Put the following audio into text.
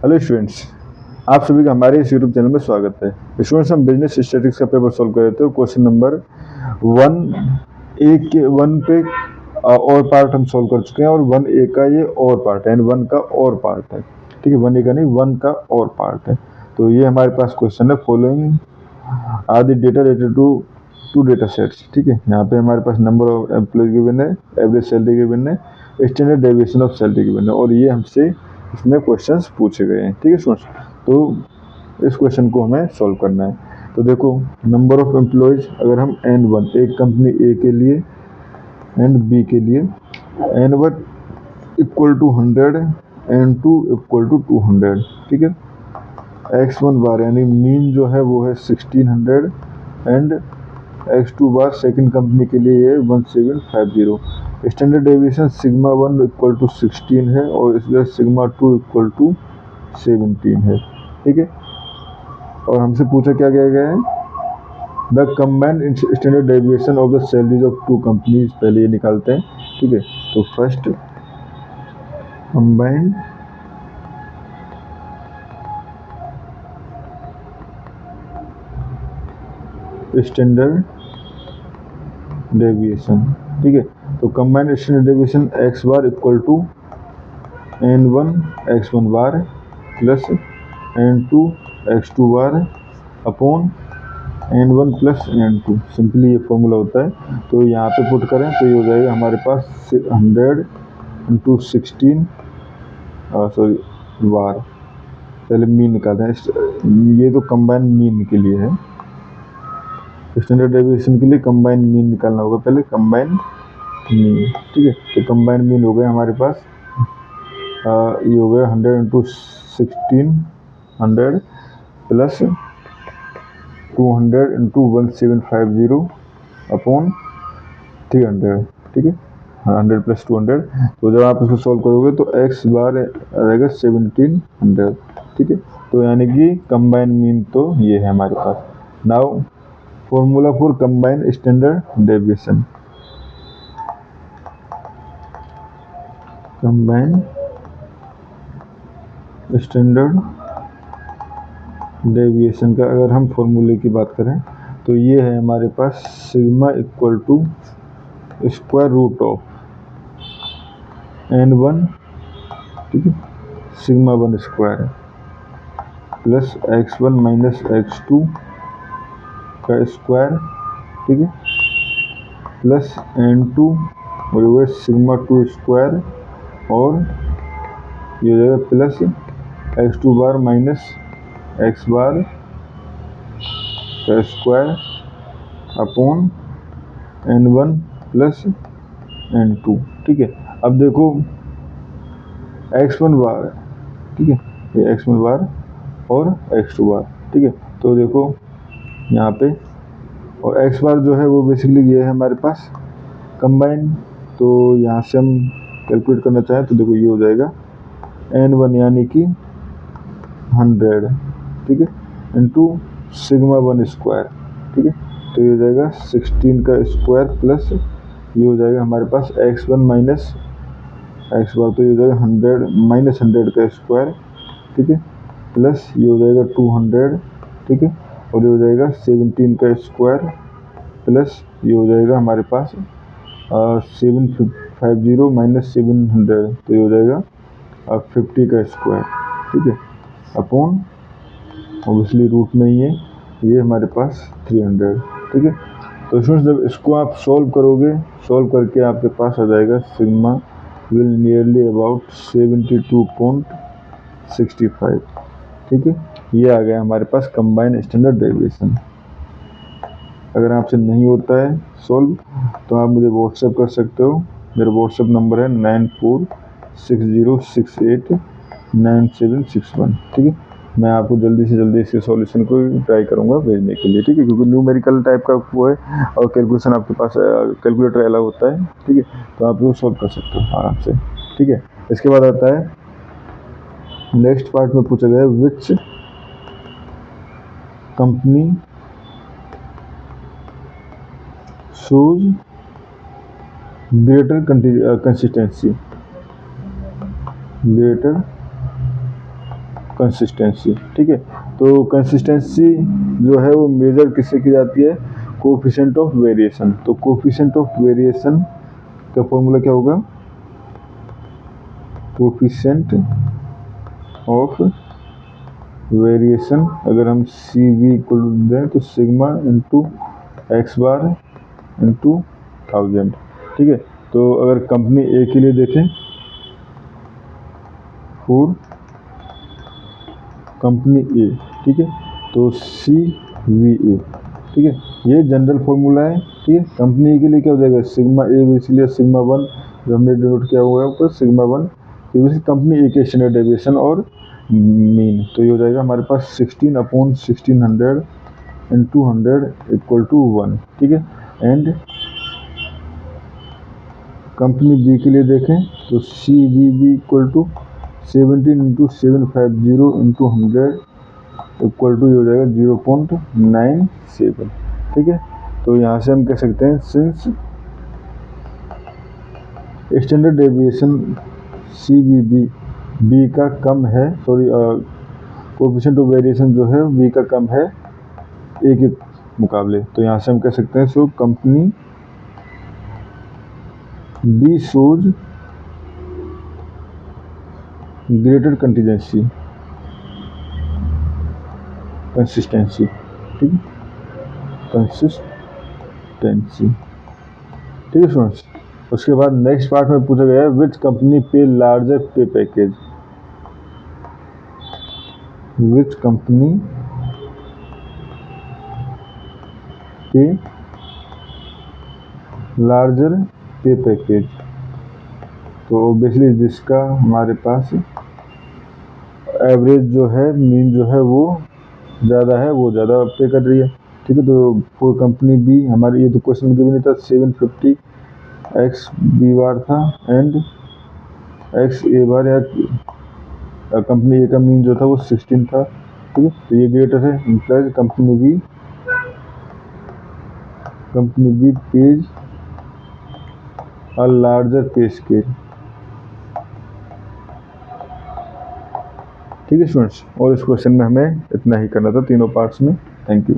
Hello students, आप सभी का हमारे इस यूट्यूब चैनल में स्वागत है। स्टूडेंट्स, हम बिजनेस स्टैटिस्टिक्स का पेपर सॉल्व कर रहे थे और क्वेश्चन नंबर 1A के 1 पे और पार्ट हम सॉल्व कर चुके हैं और 1A का ये और पार्ट है, यानी 1 का और पार्ट है। ठीक है, 1A का नहीं, 1 का और पार्ट है। तो ये हमारे पास क्वेश्चन है, following are the data related to two data sets. ठीक है, यहाँ पे हमारे पास नंबर ऑफ एम्प्लॉय गिवन है, एवरेज सैलरी गिवन है, standard deviation of salary given है, और ये हमसे इसमें क्वेश्चंस पूछे गए हैं। ठीक है स्टूडेंट्स, तो इस क्वेश्चन को हमें सॉल्व करना है। तो देखो, नंबर ऑफ एम्प्लॉयज अगर हम N1 एक कंपनी ए के लिए एंड बी के लिए, N1 equal to 100, N2 equal to 200। ठीक है, X1 बार यानी मीन जो है वो है 1600 and X2 bar second company के लिए ये 1750। Standard deviation sigma 1 equal to 16 है और इसलिए सिग्मा 2 इक्वल टू 17 है। ठीक है, और हमसे पूछा क्या गया है, the combined standard deviation of the salaries of two companies. पहले ये निकालते हैं। ठीक है, तो फर्स्ट कंबाइंड स्टैंडर्ड डेविएशन। ठीक है, तो combined standard deviation x bar equal to N1 X1 bar plus N2 X2 bar upon N1 plus N2। Simply ये फॉर्मूला होता है। तो यहाँ पे पुट करें तो ये हो जाएगा हमारे पास 100 इंटू 16 बार। पहले मीन निकालते हैं, ये तो कंबाइन मीन के लिए है, स्टैंडर्ड डेविएशन के लिए कंबाइन मीन निकालना होगा पहले, कंबाइन मीन। ठीक है, तो कंबाइन मीन हो गया हमारे पास, ये हो गया 100 इंटू 1600 प्लस 200 इंटू 1750 अपॉन 300। ठीक है, 100 प्लस 200। तो जब आप इसको सॉल्व करोगे तो x बार रहेगा 1700। ठीक है, तो यानी कि कंबाइन मीन तो ये है हमारे पास। Now formula for combine standard deviation. Combine standard deviation का अगर हम फॉर्मूले की बात करें तो ये है हमारे पास sigma equal to square root of N1, ठीक है, sigma 1 square plus X1 minus X2 का स्क्वायर। ठीक है, प्लस N2 और सिग्मा 2 स्क्वायर, और ये हो जाएगा प्लस X2 बार माइनस X बार का square upon N1 plus N2। ठीक है, अब देखो X1 बार, ठीक है, ये X1 बार और X2 बार। ठीक है, तो देखो यहाँ पे, और X बार जो है वो बेसिकली ये है हमारे पास कंबाइन। तो यहाँ से हम कैलकुलेट करना चाहें तो देखो ये हो जाएगा N1 यानी कि 100, ठीक है, इंटू सिग्मा 1 स्क्वायर। ठीक है, तो ये हो जाएगा 16 का स्क्वायर प्लस ये हो जाएगा हमारे पास X1 माइनस X बार, तो ये हो जाएगा 100 माइनस 100 का स्क्वायर। ठीक है, प्लस ये हो जाएगा 200। ठीक है, और ये हो जाएगा 17 का स्क्वायर प्लस ये हो जाएगा हमारे पास 750 माइनस 700, तो ये हो जाएगा 50 का स्क्वायर। ठीक है, अपॉन ऑब्वियसली रूट में ही है, ये हमारे पास 300। ठीक है, तो स्टूडेंट्स जब इसको आप सॉल्व करोगे, सॉल्व करके आपके पास आ जाएगा सिग्मा विल नियरली अबाउट 72.65। ठीक है, ये आ गया हमारे पास कंबाइन स्टैंडर्ड डेविएशन। अगर आपसे नहीं होता है सॉल्व तो आप मुझे व्हाट्सएप कर सकते हो। मेरा व्हाट्सएप नंबर है 9460689761। ठीक है, मैं आपको जल्दी से जल्दी इसके सॉल्यूशन को ट्राई करूंगा भेजने के लिए। ठीक है, क्योंकि न्यूमेरिकल टाइप का वो है और कैलकुलेशन आपके पास कैलकुलेटर अलग होता है। ठीक है, तो आप वो सॉल्व कर सकते हो आराम से। ठीक है, इसके बाद आता है नेक्स्ट पार्ट में पूछा गया which company shows greater consistency, greater consistency, ठीक है। तो कंसिस्टेंसी जो है वो मेजर किससे की जाती है, कोफिशिएंट ऑफ वेरिएशन। तो कोफिशिएंट ऑफ वेरिएशन का फॉर्मूला क्या होगा, कोफिशिएंट ऑफ वेरिएशन अगर हम सी वी इक्वल दें तो sigma into x bar into 1000, ठीक है। तो अगर कंपनी ए के लिए देखें, फॉर कंपनी ए, ठीक है, तो सी वी ए, ठीक है, ये जनरल फॉर्मूला है, ठीक है। कंपनी ए के लिए क्या हो जाएगा, सिग्मा ए, इसलिए सिग्मा 1 जो हमने डिनोट किया हुआ है ऊपर सिग्मा 1, तो कंपनी ए के स्टैंडर्ड डेविएशन और मीन। तो ये हो जाएगा हमारे पास 16/1600 इंटू 100 इक्वल टू 1, ठीक है। एंड कंपनी बी के लिए देखें तो C V B equal to 17 into 750 into 100 equal to ये हो जाएगा 0.97, ठीक है। तो यहाँ से हम कह सकते हैं since standard deviation C V B का कम है, सॉरी कोएफिशिएंट ऑफ वेरिएशन जो है बी का कम है ए के मुकाबले, तो यहाँ से हम कह सकते हैं so company B shows greater consistency, ठीक है, कंसिस्टेंसी, ठीक है स्टूडेंट्स। उसके बाद नेक्स्ट पार्ट में पूछा गया है विच कंपनी पे लार्जर पे पैकेज, विच कंपनी पे लार्जर पे पैकेज, तो ऑब्वियसली जिसका हमारे पास एवरेज जो है मीन जो है वो ज़्यादा है, वो ज़्यादा पे कर रही है, ठीक है। तो फॉर कंपनी बी हमारे ये तो क्वेश्चन में नहीं था, 750 एक्स बी बार था एंड एक्स ए बार, या कंपनी ए का मीन जो था वो 16 था, ठीक है। तो ये ग्रेटर है, employees company B pays a larger pay scale, ठीक है स्टूडेंट्स। और इस क्वेश्चन में हमें इतना ही करना था तीनों पार्ट्स में। Thank you.